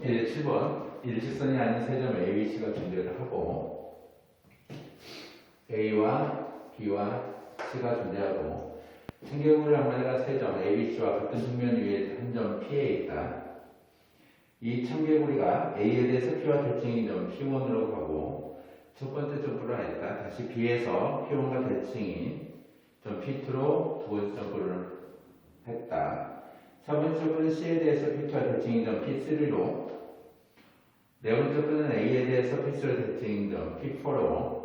이제 7번 일직선이 아닌 세 점 ABC가 존재를 하고 A와 B와 C가 존재하고 청개구리 한 마리가 세 점 ABC와 같은 평면 위에 한 점 P에 있다. 이 청개구리가 A에 대해서 P와 대칭인 점 P1으로 가고 첫 번째 점프를 했다. 다시 B에서 P1과 대칭인 점 P2로 두 번째 점프를 했다. 4번째 점프는 C에 대해서 P2와 대칭인 점 P3로 네 번째 점프는 A에 대해서 P3로 대칭인 점 P4로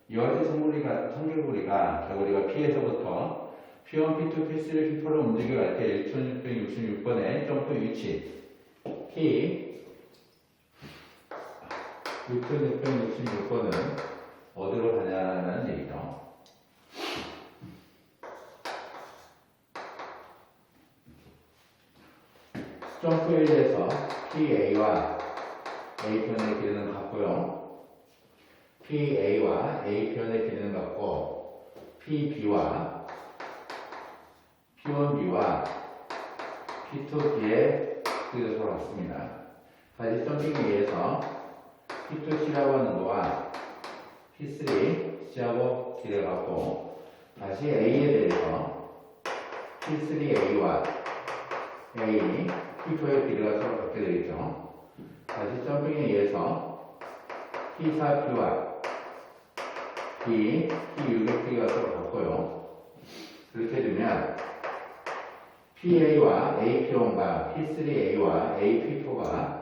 이와 같은 청개구리가 개구리가 P에서부터 P1, P2, P3, P4로 움직여갈 때 1666번의 점프 위치 P 6666번은 어디로 가냐는 얘기죠. 점프에 대해서 PA와 A편의 길이는 같고요. PA와 A편의 길이는 같고 PB와 P1B와 P2B의 길이가 서로 같습니다. 다시 점핑에 의해서 P2C라고 하는 거와 P3C하고 길이가 같고 다시 A에 대해서 P3A와 A, P4의 길이가 서로 같게 되겠죠. 다시 점핑에 의해서 P4B와 B, P6의 길이가 서로 같고요. 그렇게 되면 PA와 AP1과 P3A와 AP4가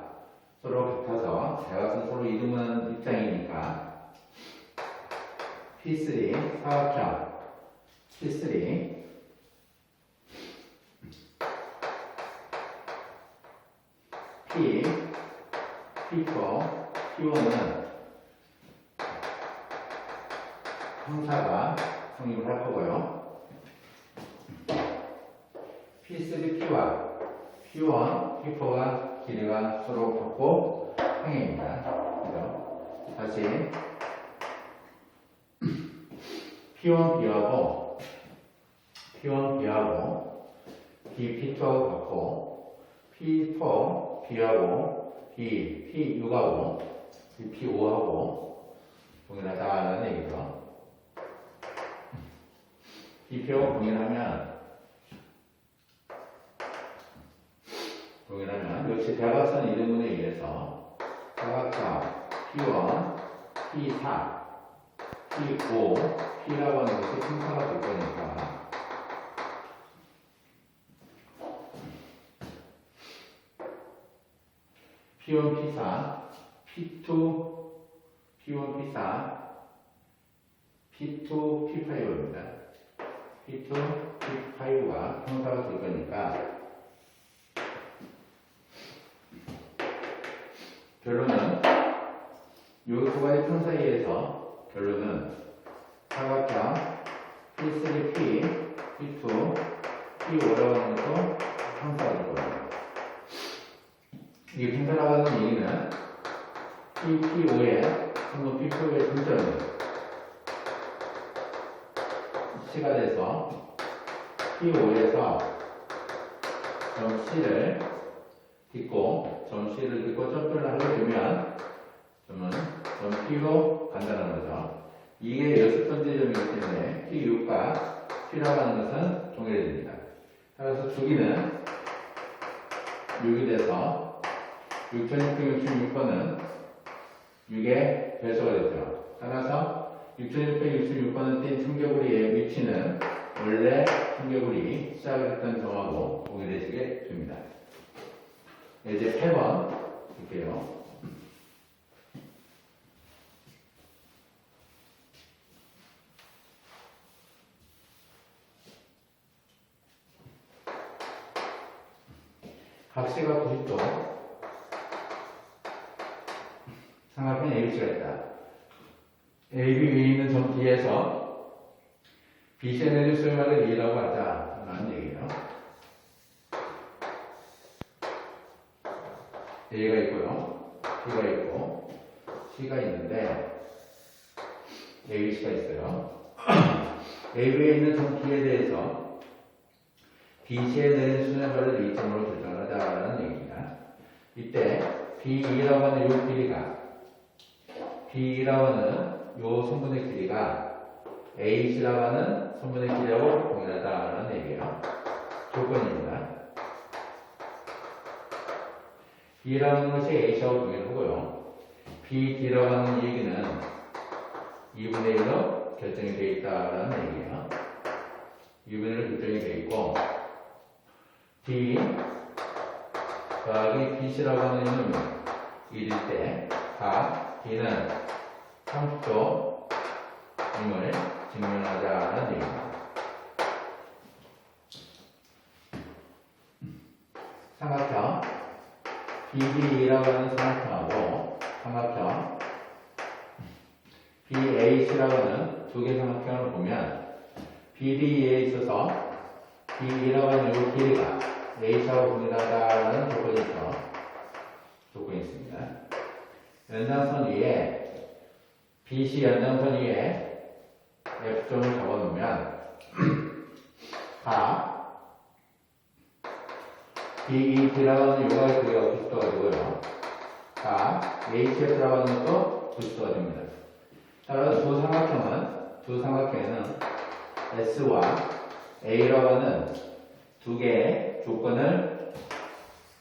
서로 같아서 대각선 서로 이동하는 입장이니까 P3, 사각형 P3 P, P4, P1은 형사가 성립을 할 거고요. P3P와 P1, P4가 길이가 서로 같고 평행입니다. 그죠? 다시 P1B하고 P2하고 같고 P4B하고 P6하고 P5하고 동일하다는 얘기죠. P4하고 동일하면 역시 대각선 이등분에 의해서 사각형 P1, P4, P5, P라고 하는 것이 형사가 될 거니까 P1, P4, P2, P1, P4, P2, P5입니다. P2, P5가 형사가 될 거니까 결론은 이 두 가지 편 사이에서 결론은 사각형 P3P, P2, P5라고 하는 것도 형사가 될 거예요. 이 형사라고 하는 얘기는 P5에 한번 P4의 중점이 C가 돼서 P5에서 점 C를 딛고 점 C를 딛고 점프를 하게 되면 점은 점 P로 간다는 거죠. 이게 6번째 점이기 때문에 P6과 P라고 하는 것은 동일해집니다. 따라서 주기는 6이 돼서 6666번은 6의 배수가 되죠. 따라서 6666번은 띈 청개구리의 위치는 원래 청개구리 시작을 했던 점하고 동일해지게 됩니다. 이제 8번 볼게요. 각시가 90도 삼각형 ABC가 있다. AB 위에 있는 점 D에서 BC에 내린 수렴하는 A라고 하자 라는 얘기예요. A가 있고요, B가 있고 C가 있는데 ABC가 있어요. AB에 있는 점 D에 대해서 BC에 내린 수렴하는 A점으로 결정하자라는 얘기입니다. 이때 B2라고 하는 요 길이가 B2라고 하는 요 성분의 길이가 H라고 하는 성분의 길이하고 동일하다는 얘기예요. 조건입니다. B라는 것이 H하고 동일하고요. BD라고 하는 얘기는 2분의 1로 결정이 되어 있다는 얘기예요. 2분의 1로 결정이 되어 있고 D 더하기 BC라고 하는 이놈이 1일 때 각 D는 30도임을 증명하자는 얘기입니다. 삼각형 BD라고 하는 삼각형하고 삼각형 BH라고 하는 두 개 삼각형을 보면 BD에 있어서 BE라고 하는 이 길이가 H하고 동일하다는 조건이 있습니다. 연장선 위에 BC 연장선 위에 F점을 적어놓으면 각 BED라고 하는 요가의 크기가 90도가 되고요. 각 HF라고 하는 것도 90도가 됩니다. 따라서 두 삼각형에는 S와 A라고 하는 두 개의 조건을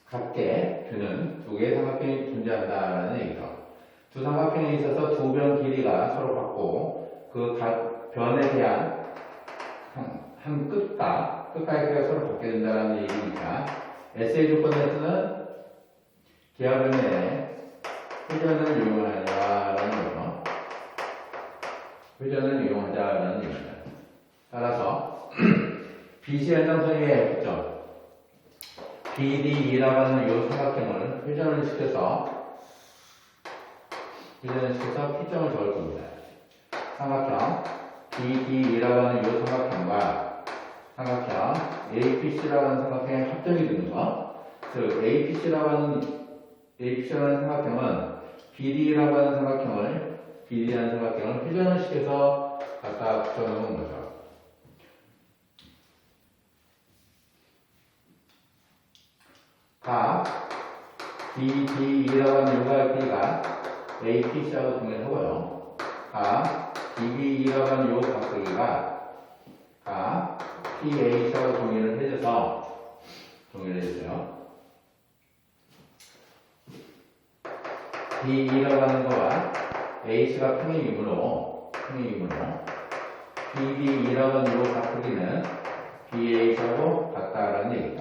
같게 주는 두 개의 삼각형이 존재한다는 얘기죠. 두 삼각형에 있어서 두 변 길이가 서로 같고 그 각 변에 대한 한 끝과 끝과의 길이가 서로 같게 된다는 얘기니까 S의 조건에서는 기하변의 회전을 이용하자라는 거죠. 회전을 이용하자라는 얘기입니다. 따라서 BC 연장선 위에 F점 BDE라고 하는 이 삼각형을 회전을 시켜서 P점을 적을 겁니다. 삼각형 BDE라고 하는 이 삼각형과 삼각형 APC라고 하는 삼각형의 합점이 되는 거. 즉 APC라는 삼각형은 BD라고 하는 삼각형을 회전을 시켜서 갖다 붙여놓은 거죠. 각 BDE라고 하는 요가의 길이가 APC하고 동일하고요. 각 BBE라고 하는 요 각도기가 각 PH하고 동일해져요. BE라고 하는 거와 H가 평행이므로 BDE라고 하는 요 각도기는 BH하고 같다라는 얘기죠.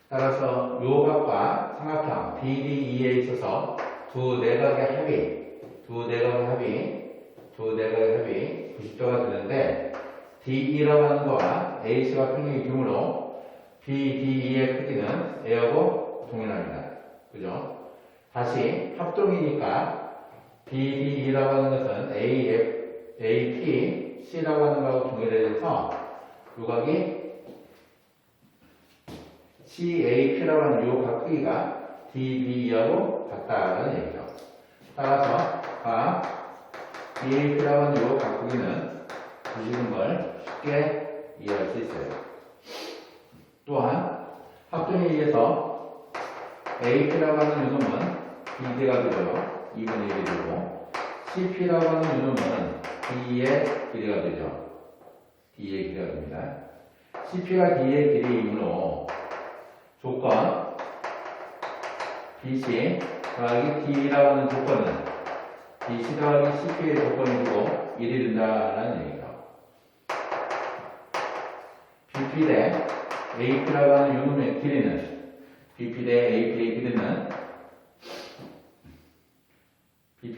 따라서 요 각과 삼각형 BDE에 있어서 두 내각의 합이 90도가 되는데 DE라고 하는 거와 H가 평행이므로 BDE의 크기는 A하고 동일합니다. 그죠? 다시 합동이니까 BDE라고 하는 것은 APC라고 하는 거하고 동일해져서 요각이 CAP라고 하는 요 각 크기가 DBE하고 같다라는 얘기죠. 따라서 DAP라고 하는 요 각 크기는 주시는 걸 쉽게 이해할 수 있어요. 또한 합동에 의해서 AP라고 하는 요놈은 BD가 되고요. 2분의 1이 되고 CP라고 하는 요놈은 D의 길이가 되죠. D의 길이가 됩니다. CP가 D의 길이이므로 조건 BC 더하기 D라고 하는 조건은 BC 더하기 CP의 조건이고 1이 된다는 얘기죠. BP 대 AP라고 하는 요놈의 길이는 BP 대 AP의 길이는 2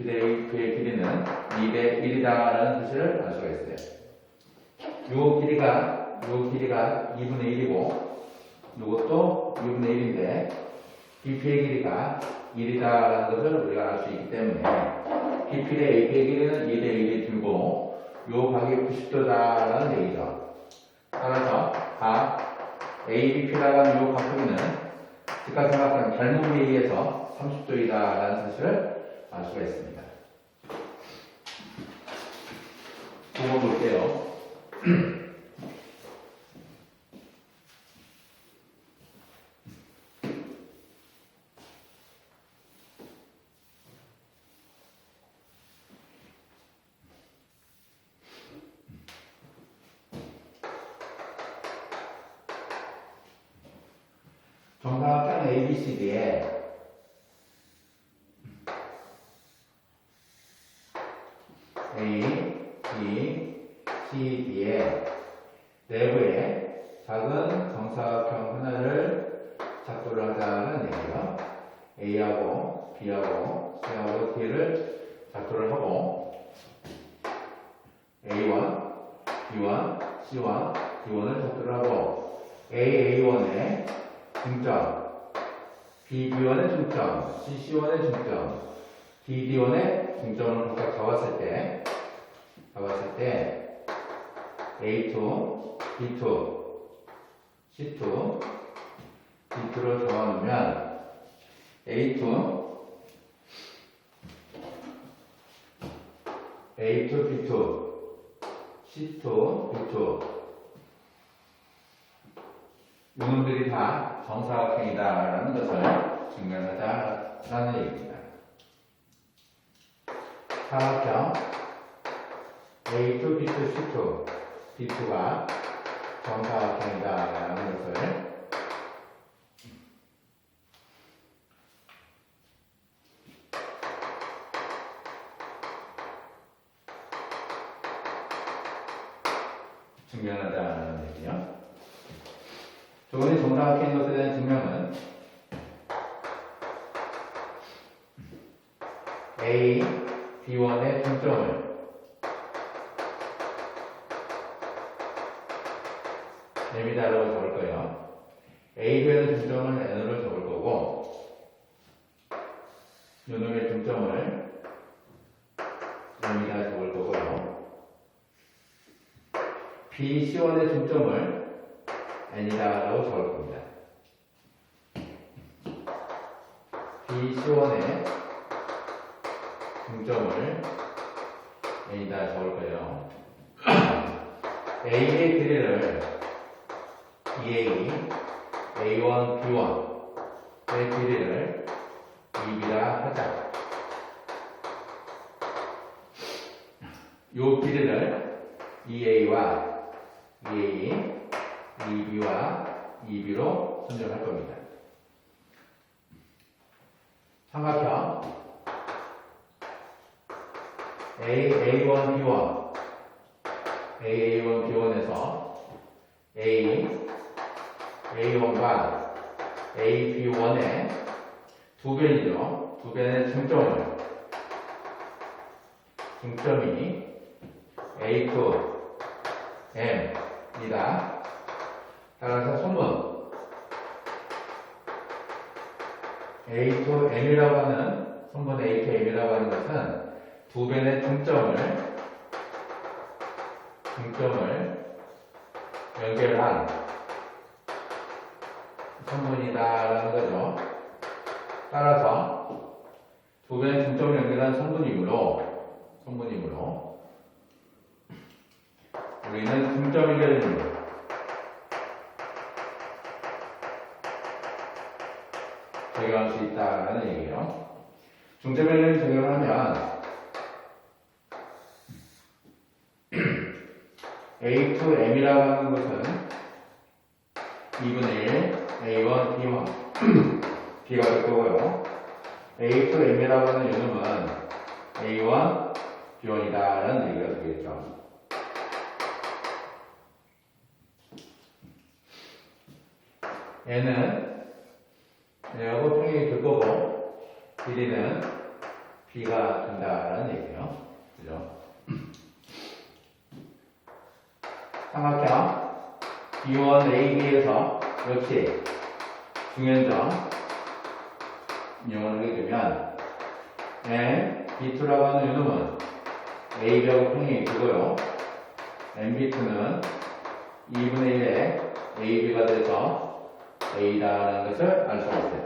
대 1이다라는 사실을 알 수가 있어요. 요 길이가 2분의 1이고 이것도 2분의 1인데 BP의 길이가 1이다라는 것을 우리가 알 수 있기 때문에 BP 대 AP의 길이는 2 대 1이 들고 요 각이 90도다라는 얘기죠. 따라서 각 ABP라고 하는 요 각도기는 직각삼각형 닮음에 의해서 30도이다라는 사실을 알 수가 있습니다. 두번 볼게요. 정사각형 ABCD에 A, B, C, D의 내부에 작은 정사각형 하나를 작도를 하자는 얘기예요. A하고 B하고 C하고 D를 작도를 하고 A1, B1, C1, D1을 작도를 하고 A1의 중점, B1의 중점, C1의 중점, D1의 중점을 각각 잡았을 때 A2, B2, C2, D2를 적어놓으면 A2, B2, C2, B2 이놈들이 다 정사각형이다라는 것을 증명하자라는 얘기입니다. 사각형 A2, B2, C2, D2가 정사각형이다라는 것을 증명하자는 얘기요. 조건이 정사각형인 것에 대한 증명은 A, B1의 중점을 M이다라고 적을 거예요. A, B의 중점을 N으로 적을 거고 요놈의 중점을 M이다 적을 거고요. B, C1의 중점을 N이다라고 적을 겁니다. B, C1의 중점을 N이다 적을 거예요. A의 길이를 EA, A1, B1의 길이를 EB라 하자. 요 길이를 EA와 EA, EB와 EB로 선정할 겁니다. 삼각형 A1, B1 A1, B1에서 A1과 AB1의 두 변이죠. 두 변의 중점이 A2, M이다. 따라서 소문 A2M이라고 하는 소문 A2M이라고 하는 것은 두 변의 중점을 연결한 성분이다라는 거죠. 따라서 두 변의 중점을 연결한 성분이므로 우리는 중점 연결입니다. 적용할 수 있다라는 얘기예요. 중점 연결을 적용하면 A2M이라고 하는 것은 2분의 1 A1, B1 B가 될 거고요. A2M이라고 하는 요놈은 A1, B1이다라는 얘기가 되겠죠. N은 N하고 평행이 될 거고 길이는 B가 된다라는 얘기예요. 그죠? 삼각형 B1, AB에서 역시 중연점 인용을 하게 되면 M, B2라고 하는 요놈은 AB하고 평행이 되고요. MB2는 2분의 1의 AB가 돼서 A라는 것을 알 수가 있어요.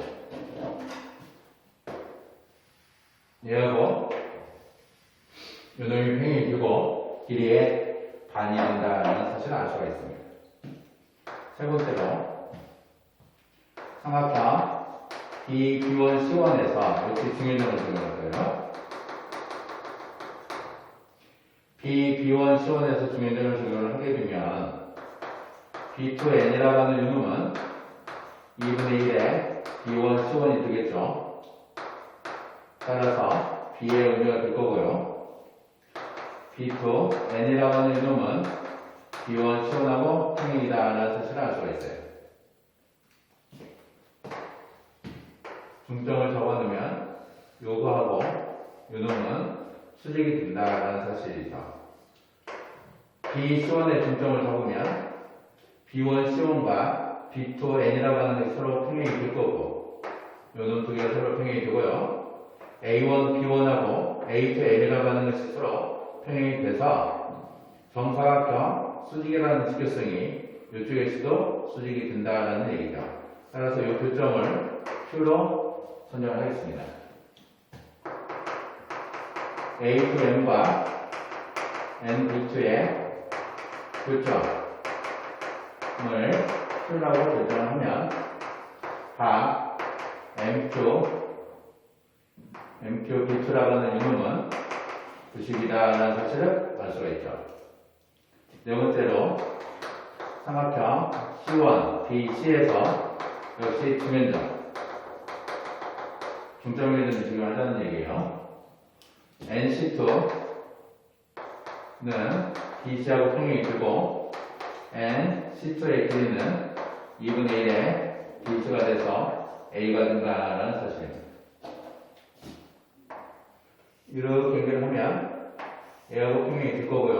얘하고 요놈이 평행이 되고 길이의 반이 된다는 사실을 알 수가 있습니다. 세 번째로 삼각형 B1, C1에서 이렇게 중요점을 적용할 거예요. B1, C1에서 중요점을 적용을 하게 되면 B2N이라고 하는 요놈은 2분의 1에 B1, C1이 되겠죠. 따라서 B의 의미가 될 거고요. B2, N이라고 하는 이놈은 B1, C1하고 평행이다 라는 사실을 알 수가 있어요. 중점을 적어놓으면 요거하고 요놈은 수직이 된다라는 사실이죠. B, C1의 중점을 적으면 B1, C1과 B2, N이라고 하는 게 서로 평행이 될 거고 요놈 두 개가 서로 평행이 되고요. A1, B1하고 A2, N이라고 하는 것이 서로 평행이 돼서 정사각형 수직이라는 직교성이 이쪽에서도 수직이 된다라는 얘기죠. 따라서 이 교점을 Q로 선정을 하겠습니다. A2M과 NB2의 교점을 Q라고 결정하면 각 MQ, B2라고 하는 이놈은 90이다라는 사실을 알 수가 있죠. 네 번째로 삼각형 C1, BC에서 역시 두면적 중점을 기준으로 적용하자는 얘기예요. NC2는 BC하고 평행이 되고 NC2의 길이는 2분의 1의 BC가 돼서 A가 된다라는 사실입니다. 이렇게 연결하면 A하고 평행이 될 거고요.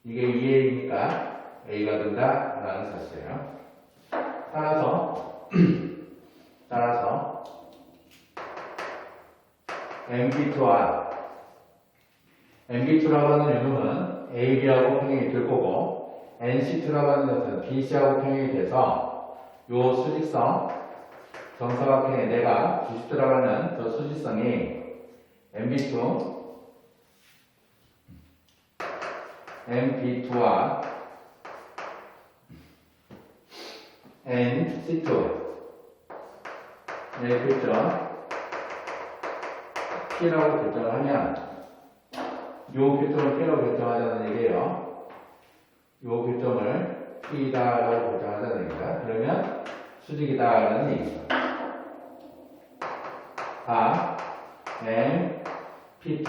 이게 2A니까 A가 된다라는 사실이에요. 따라서 MB2라고 하는 이놈은 AB하고 평행이 될 거고 NC2라고 하는 것은 BC하고 평행이 돼서 요 수직성 정사각형에 내가 90 들어가는 저 수직성이 MB2, MB2와 NC2의 교점 P라고 결정을 하면 요 교점을 P라고 결정하자는 얘기예요. 요 교점을 P다라고 결정하자는 얘기입니다. 그러면 수직이다라는 얘기죠. M, P2,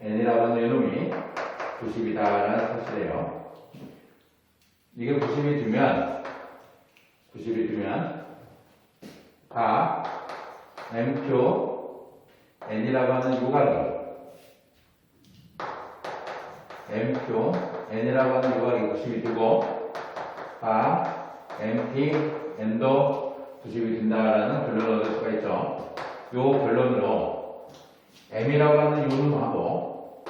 N이라고 하는 이놈이 90이다라는 사실이에요. 이게 90이 되면 MQ, N이라고 하는 요각이 MQ, N이라고 하는 요각이 90이 되고 MP, N도 90이 된다라는 결론을 얻을 수가 있죠. 요 결론으로 M이라고 하는 요놈하고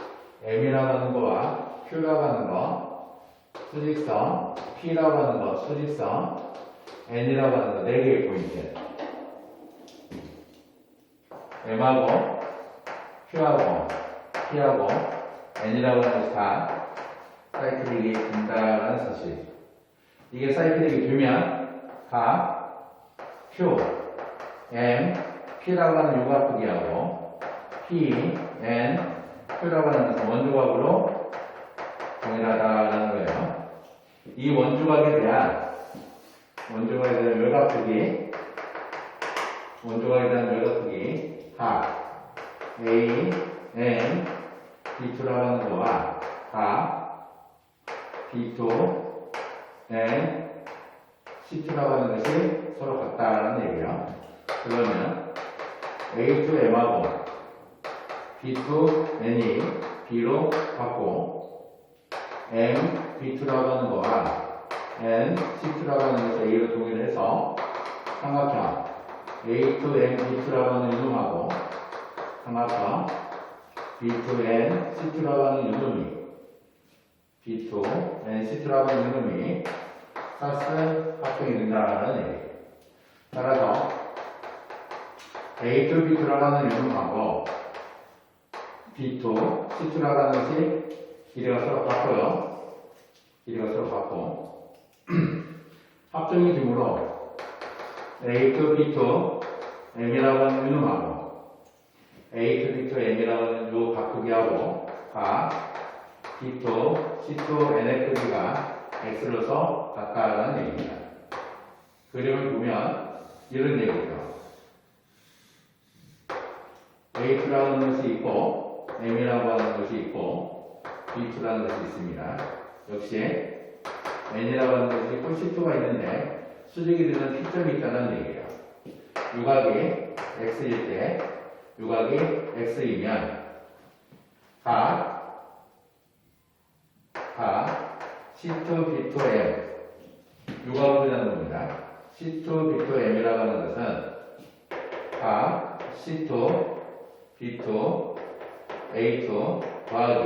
M이라고 하는 거와 Q라고 하는 거 수직성, P라고 하는 거 수직성, N이라고 하는 거 4개의 포인트 M하고 Q하고 P하고 N이라고 하는 것이 다 사이클릭이 된다라는 사실. 이게 사이클릭이 되면 각 Q, M, P라고 하는 요각극이하고 P, N, Q라고 하는 것은 원조각으로 동일하다라는 거예요. 이 원조각에 대한 외곽극이 각 A, N, B2라고 하는 거와 각 B2, N, C2라고 하는 것이 서로 같다라는 얘기예요. 그러면 A2M하고 B2N이 B로 같고 M, B2라고 하는 거와 N, C2라고 하는 것이 A로 동일을 해서 삼각형 A2M, B2라고 하는 이놈하고 삼각형 B2N, C2라고 하는 이놈이 B2N, C2라고 하는 이놈이 사스 합성이 된다는 얘기예요. 따라서 A2, B2라고 하는 이놈하고 B2, C2라고 하는 것이 길이가 서로 같고 합종이 되므로 A2, B2, M이라고 하는 이놈하고 A2, B2, M이라고 하는 요 각크기하고 각 B2, C2, N의 크기가 X로서 같다라는 얘기입니다. 그림을 보면 이런 얘기죠. A2라는 것이 있고 M이라고 하는 것이 있고 B2라는 것이 있습니다. 역시 N이라고 하는 것이 있고 C2가 있는데 수직이 되는 P점이 있다는 얘기예요. 유각이 X일 때 유각이 X이면 C2, B2, M 유각으로 되는 겁니다. C2, B2, M이라고 하는 것은 C2, B2, A2 더하기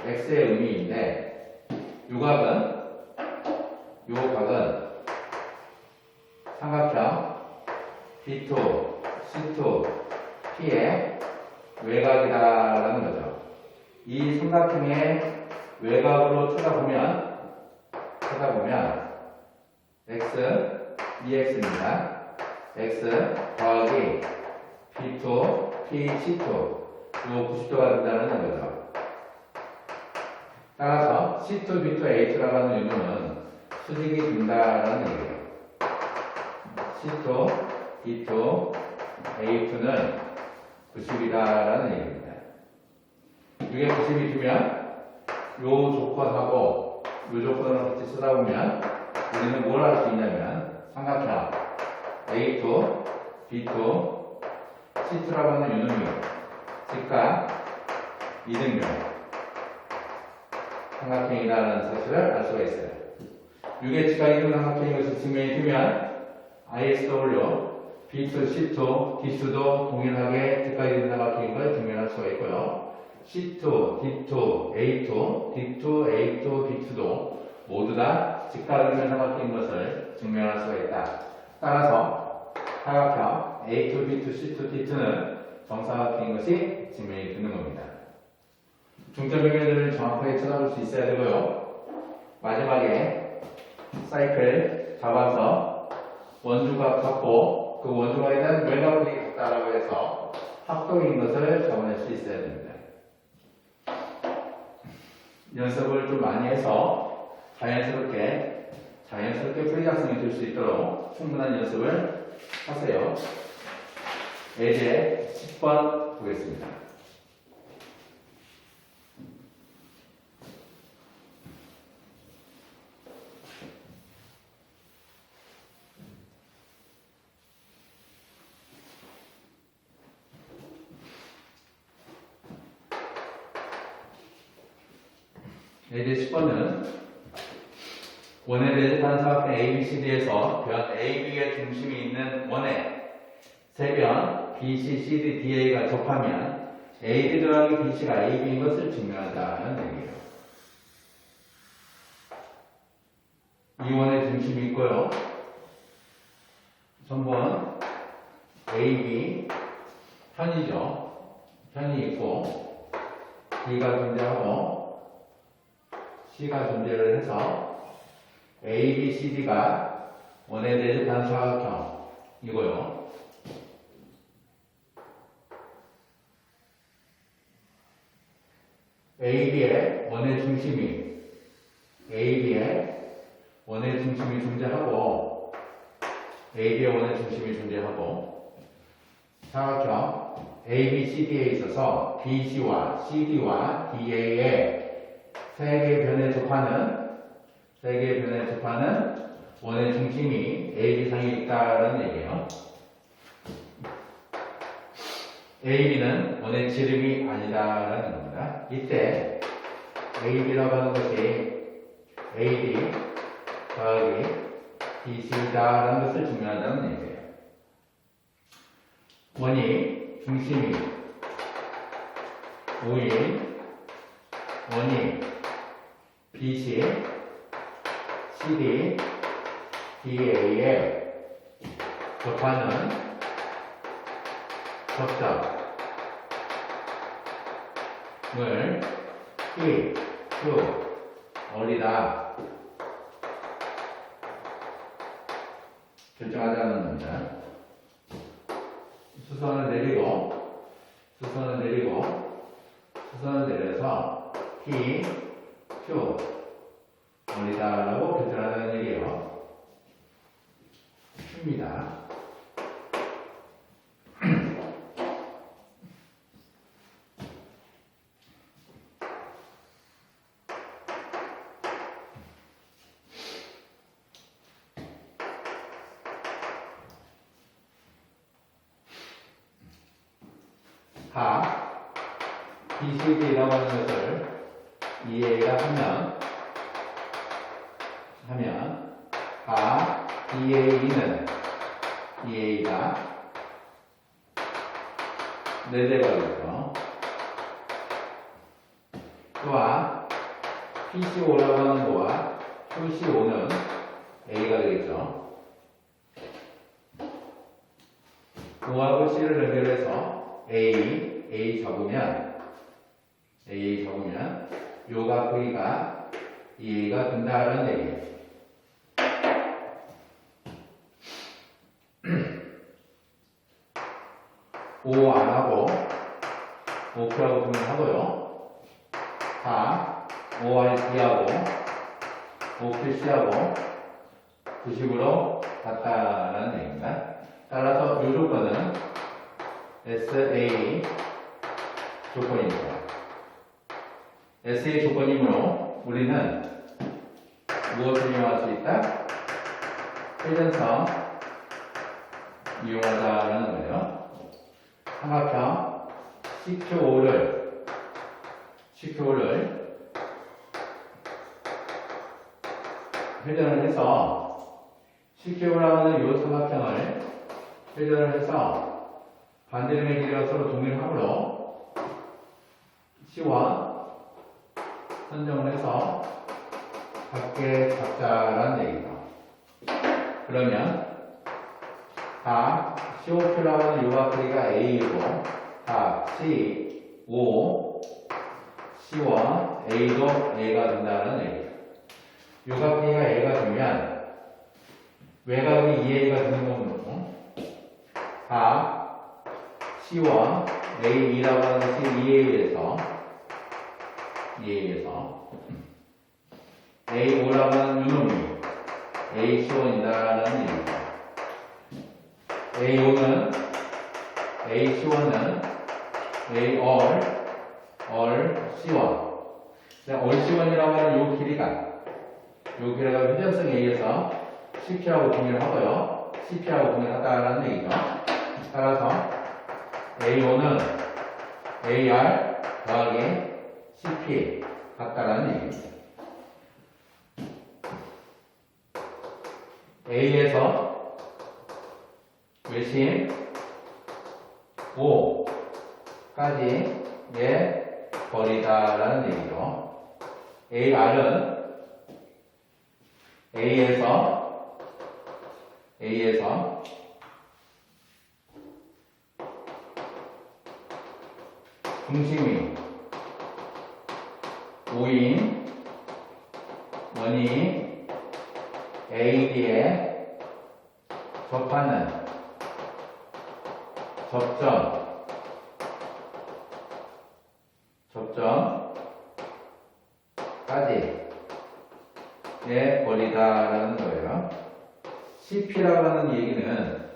X의 의미인데 유각은 삼각형 B2, C2, P의 외곽이다라는 거죠. 이 삼각형의 외곽으로 쳐다보면 X, EX입니다. X 더하기 B2, P, C2 요 90도가 된다는 거죠. 따라서 C2, B2, A2라고 하는 유무는 수직이 된다라는 얘기예요. C2, B2, A2는 90이다라는 얘기입니다. 이게 90이 되면 요 조건하고 요 조건을 같이 쓰다 보면 우리는 뭘 할 수 있냐면 삼각형 A2, B2, C2라고 하는 유놈이 직각 이등변 삼각형이라는 사실을 알 수가 있어요. 이게 직각 이등변 삼각형인 것이 증명이 되면 ISW, B2, C2, D수도 동일하게 직각 이등변 삼각형인 걸 증명할 수가 있고요. C2, D2, A2, D2, A2, B2도 모두 다 직각이등변 삼각형인 것을 증명할 수가 있다. 따라서 사각형 A2, B2, C2, D2는 정사각형인 것이 증명이 되는 겁니다. 중점 변경들을 정확하게 찾아볼 수 있어야 되고요. 마지막에 사이클 잡아서 원주각 잡고 그 원주각에 대한 외곽이 같다라고 해서 합동인 것을 잡아낼 수 있어야 됩니다. 연습을 좀 많이 해서 자연스럽게 풀이작성이 될 수 있도록 충분한 연습을 하세요. 예제 10번 보겠습니다. 예제 10번은 원에 대립한 사각형 ABCD에서 변 AB의 중심이 있는 원에 세 변 BC, CD, DA가 접하면 AB 더하기 BC가 AB인 것을 증명한다는 얘기예요. 이 원의 중심이 있고요. 전번 AB 편이죠. 편이 있고 D가 존재하고 C가 존재를 해서 ABCD가 원에 대립한 사각형이고요. AB의 원의 중심이 존재하고 AB의 원의 중심이 존재하고 사각형 ABCD에 있어서 BC와 CD와 DA의 세 개의 변에 접하는 원의 중심이 AB상에 있다는 얘기예요. AB는 원의 지름이 아니다라는 겁니다. 이때 AB라고 하는 것이 AD 더하기 BC다라는 것을 증명한다는 얘기예요. 원이 중심이 5인 원이 BC, CD, DA에 접하는 접점을 P, Q, 올리다 결정하자는 겁니다. 수선을 내려서 P, Q, 올리다라고 결정하자는 얘기예요. Q입니다. 가 BCD라고 하는 것을 이해가 하면 가 EA는 EA가 4대가 되겠죠. 또한 PCO라고 하는 거와 QCO는 A가 되겠죠. O하고 C를 연결해서 A 적으면 요가 V가 EA가 된다는 얘기예요. O 안 하고 OQ라고 구분하고요. 다 ORD하고 OQC하고 90으로 같다라는 얘기입니다. 따라서 이 조건은 SA 조건입니다. SA 조건이므로 우리는 무엇을 이용할 수 있다? 회전성 이용하자라는 거예요. 삼각형 CQO를 회전을 해서 CQO라고 하는 이 삼각형을 회전을 해서 반대름의 길이가 서로 동일하므로 C와 선정을 해서 각게 잡자라는 얘기죠. 그러면 다 COQ라고 하는 요각거리가 A이고 다 C, O, C와 A도 A가 된다는 얘기죠. 요각거리가 A가 되면 외곽이 2A가 되는 거므로 다 C와 A2라고 하는 것이 2A에서 A5라고 하는 유놈이 A1이다라는 얘기입니다. A5는 A1은 A all C1 all C1이라고 하는 이 길이가 회전성 A에서 CP하고 동일하고요. CP하고 동일하다라는 얘기죠. 따라서 A5는 AR 더하기 CP 같다라는 얘기입니다. A에서 외심 O까지의 거리다라는 얘기죠. AR은 A에서 중심이 O인 원이 AD에 접하는 접점까지의 거리다라는 거예요. CP라고 하는 얘기는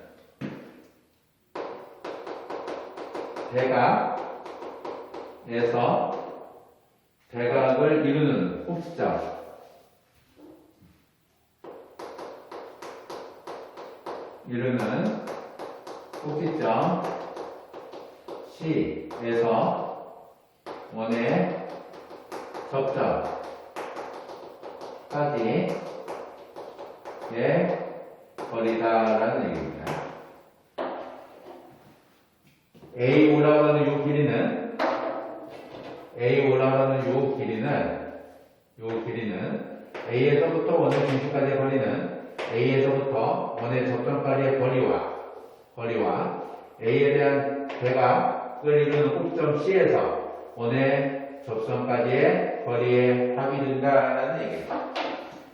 대각을 이루는 꼭지점 C에서 원의 접점까지의 거리다라는 얘기입니다. A5라고 하는 이 길이는 A에서부터 원의 중심까지의 거리는 A에서부터 원의 접점까지의 거리와 A에 대한 대각을 이루는 꼭지점 C에서 원의 접점까지의 거리에 합이 된다는 얘기입니다.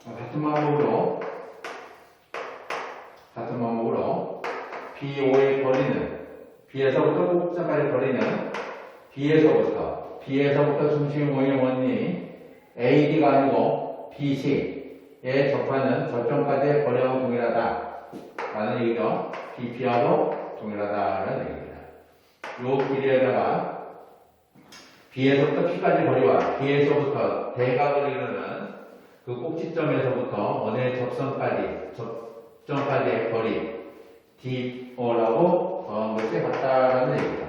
같은 방법으로 B5의 거리는 B에서부터 꼭지점까지의 거리는 B에서부터 중심이 모인 원이 AD가 아니고 BC에 접하는 접점까지의 거리하고 동일하다. 라는 얘기죠. BP하고 동일하다라는 얘기입니다. 요 길이에다가 B에서부터 P까지 거리와 B에서부터 대각을 이루는 그 꼭지점에서부터 원의 접점까지의 거리 DO라고 더한 것이 같다라는 얘기죠.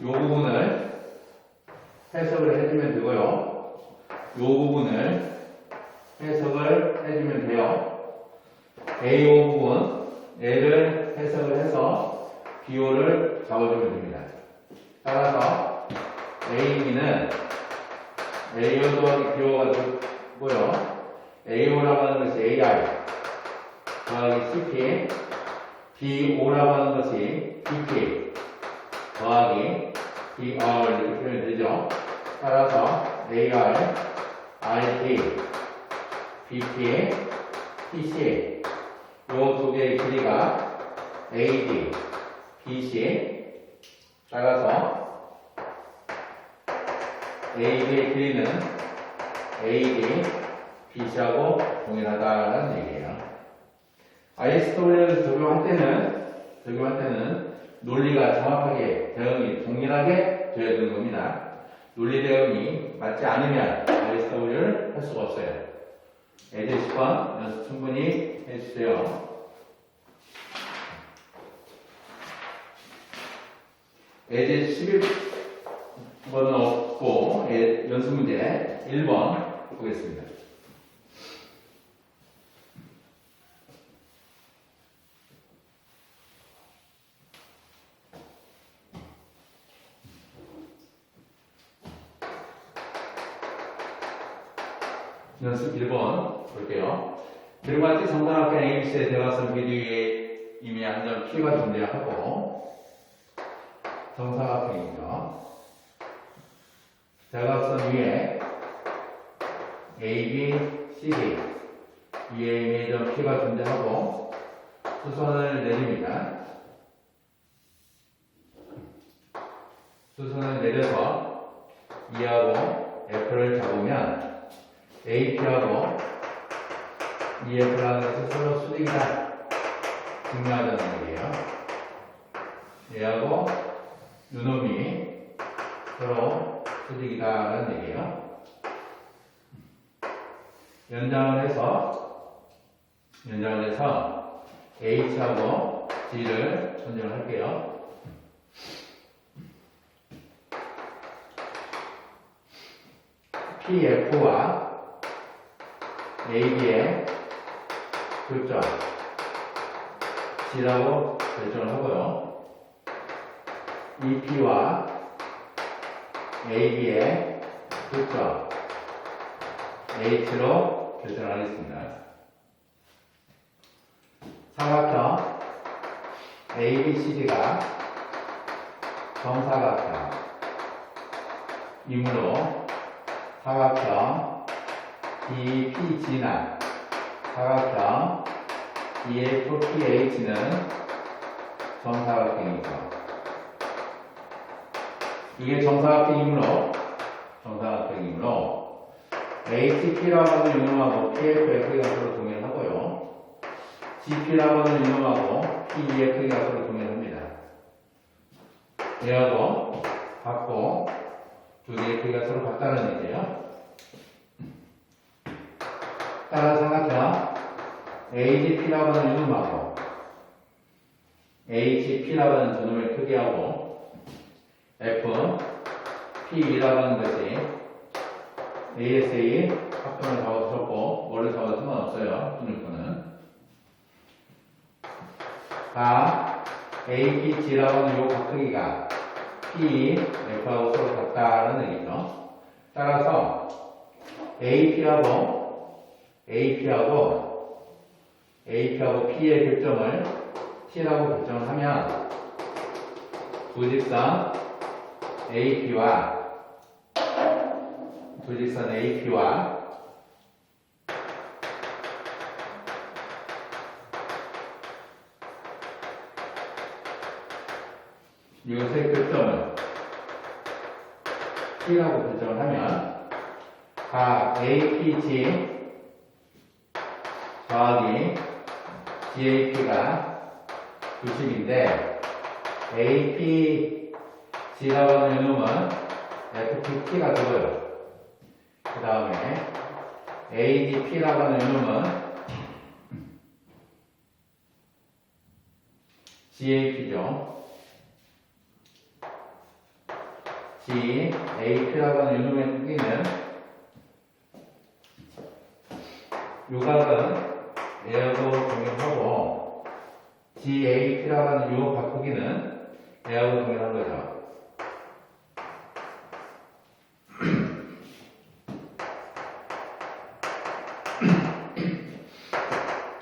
요 부분을 해석을 해주면 되고요. 요 부분을 해석을 해주면 돼요. AO 부분, 얘를 해석을 해서 BO를 잡아주면 됩니다. 따라서 AB는 AO 더하기 BO가 되고요. AO라고 하는 것이 AR 더하기 CP, BO라고 하는 것이 BP 더하기 BR 이렇게 표현이 되죠. 따라서 AR, RD, BP, PC 요 두 개의 길이가 AD, BC 따라서 AB의 길이는 AD, BC하고 동일하다는 얘기예요. ISW를 적용할 때는 논리가 정확하게 대응이 동일하게 되어야 되는 겁니다. 논리 대응이 맞지 않으면 ISW를 할 수가 없어요. 예제 10번 연습 충분히 해주세요. 예제 11번은 없고 연습 문제 1번 보겠습니다. 연습 1번 볼게요. 그리고 같이 정사각형 ABC의 대각선 비디오에 이미 한 점 P가 존재하고 정사각형이죠. 대각선 위에 AB, CD 위에 이미 점 P가 존재하고 수선을 내립니다. 수선을 내려서 E하고 F를 잡으면 AP하고 EF라는 것이 서로 수직이다 증명하자는 얘기예요. 얘하고 요놈이 서로 수직이다라는 얘기예요. 연장을 해서 H하고 G를 선정을 할게요. PF와 AB의 교점 G라고 결정을 하고요. EP와 AB의 교점 H로 결정을 하겠습니다. 삼각형 ABCD가 정사각형이므로 사각형 DPG나 사각형 EFPH는 정사각형이죠. 이게 정사각형이므로 HP라고 하는 유놈하고 PFF가 서로 동일하고요. GP라고 하는 유놈하고 PEF가 서로 동일합니다. 얘하고 같고 두 개의 크기가 서로 같다는 얘기예요. 따라 삼각형 AGP라고 하는 이놈하고 HP라고 하는 두 놈의 크기하고 F, PE라고 하는 것이 ASA 합동을 잡아도 좋고 뭐를 잡아도 상관없어요. 분율표는 APG라고 하는 요 각크기가 PEF하고 서로 같다는 얘기죠. 따라서 AP하고 P의 결정을 T라고 결정을 하면 두직선 AP와 이것의 결정을 T라고 결정을 하면 각 APG 더하기 GAP가 90인데 AP G라고 하는 이놈은 FPT가 되고요. 그 다음에 ADP라고 하는 이놈은 GAP죠. GAP라고 하는 이놈의 크기는 요각은 A하고 동일하고 GAP라고 하는 요 바꾸기는 A하고 동일한 거죠.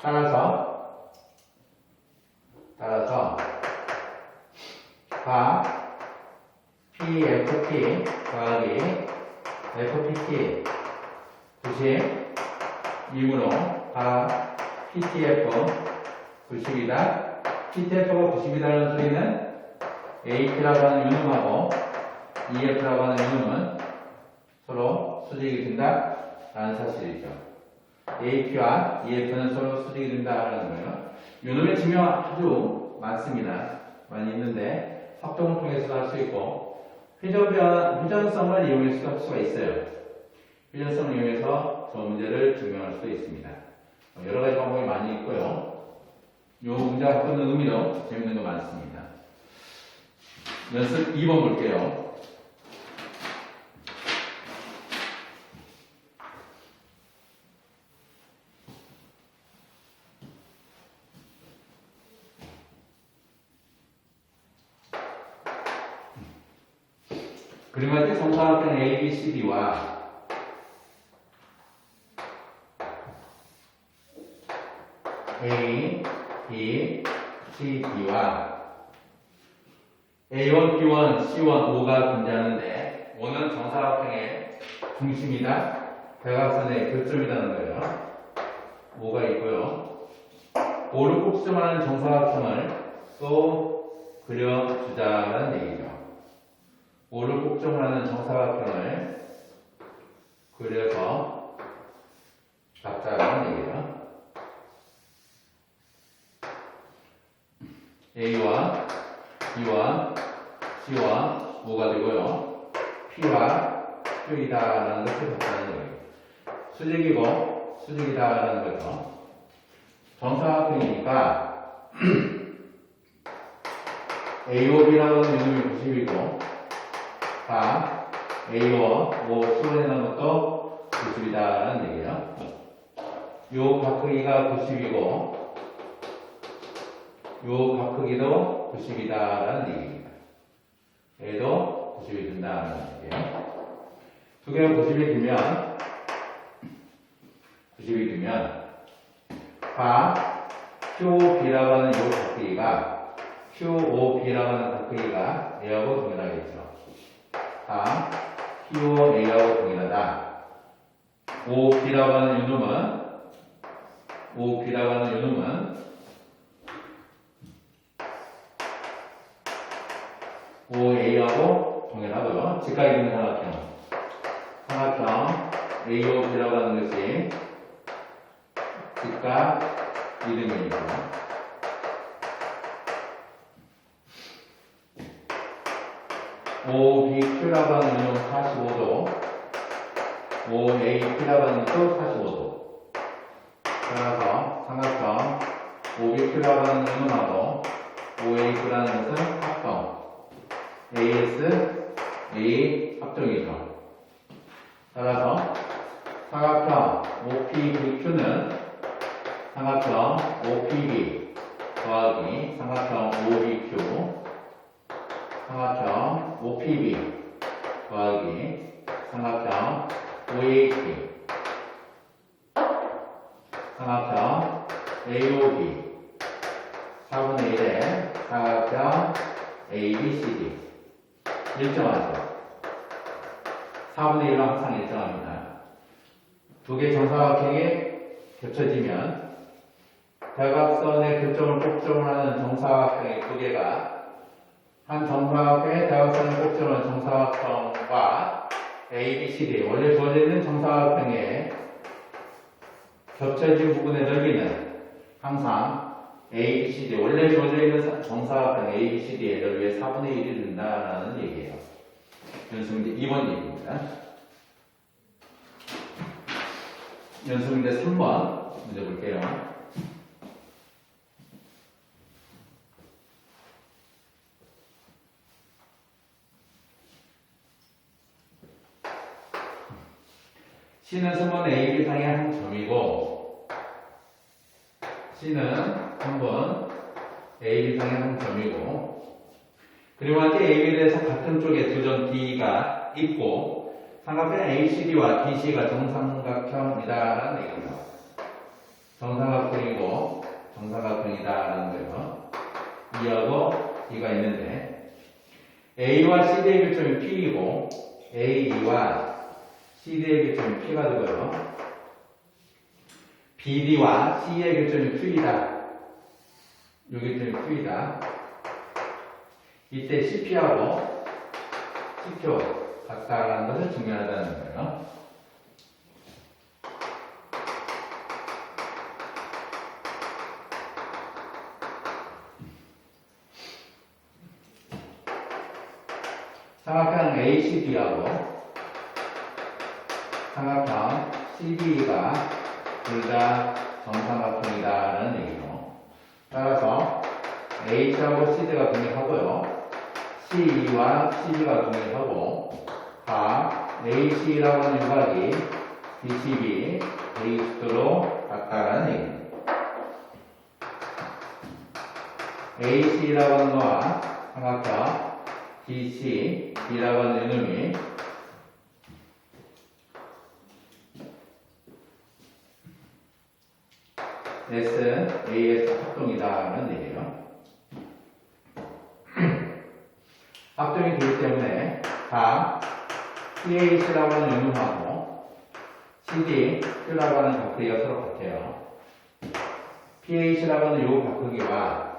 따라서 가 PFT 더하기 FPT 90이므로 가 PTF 90이다. PTF가 90이다는 소리는 AP라고 하는 유놈하고 EF라고 하는 유놈은 서로 수직이 된다 라는 사실이죠. AP와 EF는 서로 수직이 된다라는 거예요. 요놈의 증명 아주 많습니다. 많이 있는데 합동을 통해서도 할 수 있고 회전성을 이용해서도 할 수가 있어요. 회전성을 이용해서 저 문제를 증명할 수도 있습니다. 여러 가지 방법이 많이 있고요. 요 문제가 갖고 있는 의미도 재밌는 거 많습니다. 연습 2번 볼게요. 그림할 때 정사각형 ABCD와 A, B, C, D와 A1, B1, C1, O가 존재하는데 O는 정사각형의 중심이다. 대각선의 교점이라는 거예요. O가 있고요. O를 꼭지점하는 정사각형을 또 그려주자라는 얘기죠. O를 꼭점을 하는 정사각형을 그려서 잡자라는 얘기예요. A와 B와 C와 O가 되고요. P와 Q이다라는 것을 잡자는 얘기예요. 수직이고 수직이다라는 거죠. 정사각형이니까 AOB라고 하는 이름이 90이고 가 A와 O 수원이라는 것도 90이다라는 얘기예요. 요 각크기가 90이고 요 각크기도 90이다라는 얘기입니다. 얘도 90이 된다는 얘기예요. 두 개가 90이 되면 가 QB라고 하는 요 각크기가 QOB라고 하는 각크기가 A하고 동일하겠죠. 가 QA하고 동일하다. OB라고 하는 요놈은 OA하고 동일하고요. 직각 있는 삼각형 AOB라고 하는 것이 직각 이등변이고 OBQ라고 하는 건 45도, OAP라고 하는 것도 45도. 따라서 삼각형 OBQ라고 하는 놈하고 OAQ라는 것은 합동. AS, A 합동이죠. 따라서 삼각형 OPBQ는 삼각형 OPB 더하기 삼각형 OBQ 삼각형 OPB 더하기 삼각형 OAP 삼각형 AOB 4분의 1의 삼각형 ABCD 일정하죠. 4분의 1은 항상 일정합니다. 두 개 정사각형이 겹쳐지면 대각선의 교점을 꼭점을 하는 정사각형의 두 개가 한 정사각형의 대각선을 꼭점하는 정사각형과 ABCD 원래 주어져 있는 정사각형의 겹쳐진 부분의 넓이는 항상 A, B, C, D 원래 주어져 있는 정사각형 A, B, C, D 를 위해 4분의 1이 된다라는 얘기예요. 연습 문제 2번 얘기입니다. 연습 문제 3번 문제 볼게요. C는 선분 AB 상의 한 점이고 C는 선분 AB 상의 한 점이고 그리고 한테 AB에 대해서 같은 쪽에 두 점 D가 있고 삼각형 ACD와 DC가 정삼각형이다라는 얘기입니다. 정삼각형이고 정삼각형이다라는 거예요. E하고 D가 있는데 A와 CD의 교점이 P이고 A와 CD의 교점이 P가 되고요. BD와 C의 교점이 Q이다. 이 교점이 Q이다. 이때 CP하고 CQ 같다라는 것을 증명하자는 거예요. 삼각형 ACD하고 삼각형 CD가 둘 다 정삼각형이다라는 얘기죠. 따라서 H하고 CD가 동일하고요. CE와 CB가 동일하고 다 AC라고 하는 유각이 DCB, AC로 같다라는 얘기입니다. AC라고 하는 거와 삼각형 DC, B라고 하는 이놈이 S, AS 합동이다라는 얘기예요. 합동이 되기 때문에 다 PH라고 하는 이놈하고 CD, Q라고 하는 각크기가 서로 같아요. PH라고 하는 요 각크기와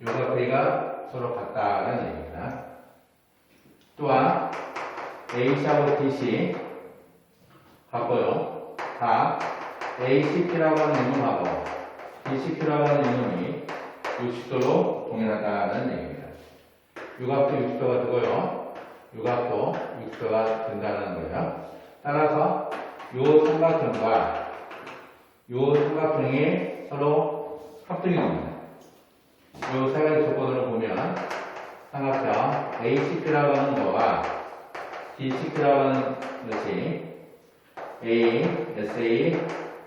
요 각크기가 서로 같다라는 얘기입니다. 또한 H하고 DC 같고요. 다 ACP라고 하는 이놈하고 DCQ라고 하는 이놈이 60도로 동일하다는 얘기입니다. 육각도 60도가 되고요. 육각도 60도가 된다는 거예요. 따라서 요 삼각형과 요 삼각형이 서로 합동이 됩니다. 요 세 가지 조건으로 보면 삼각형 ACP라고 하는 거와 DCQ라고 하는 것이 A, SA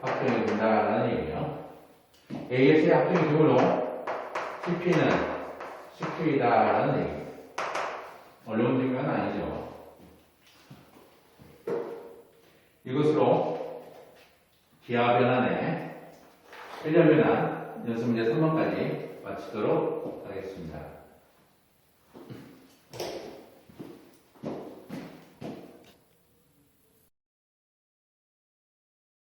합동이 된다는 얘기예요. AS의 합동이 되므로 CP는 CQ이다라는 얘기입니다. 어려운 증명은 아니죠. 이것으로 기하 변환의 1년 변환 연습 문제 3번까지 마치도록 하겠습니다.